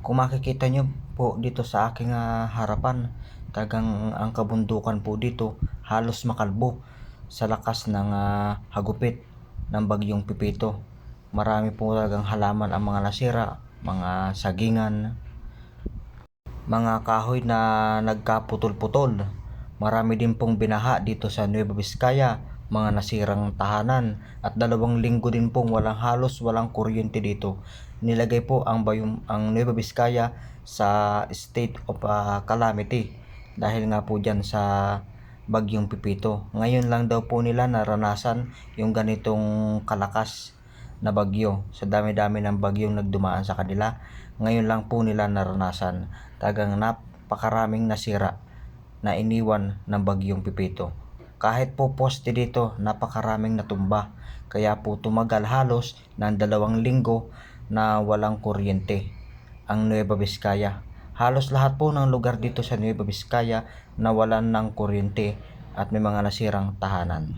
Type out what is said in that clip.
Kung makikita nyo po dito sa aking harapan, tagang ang kabundukan po dito halos makalbo sa lakas ng hagupit ng bagyong Pipito. Marami po talagang halaman ang mga nasira, mga sagingan, mga kahoy na nagkaputol-putol. Marami din pong binaha dito sa Nueva Vizcaya, mga nasirang tahanan, at 2 linggo din pong halos walang kuryente dito. Nilagay po ang Nueva Vizcaya sa state of calamity dahil nga po dyan sa bagyong Pipito. Ngayon lang daw po nila naranasan yung ganitong kalakas na bagyo. Sa dami-dami ng bagyong nagdumaan sa kanila, ngayon lang po nila naranasan. Tagang napakaraming nasira na iniwan ng bagyong Pipito. Kahit po poste dito, napakaraming natumba. Kaya po tumagal halos ng 2 linggo na walang kuryente ang Nueva Vizcaya. Halos lahat po ng lugar dito sa Nueva Vizcaya nawalan ng kuryente at may mga nasirang tahanan.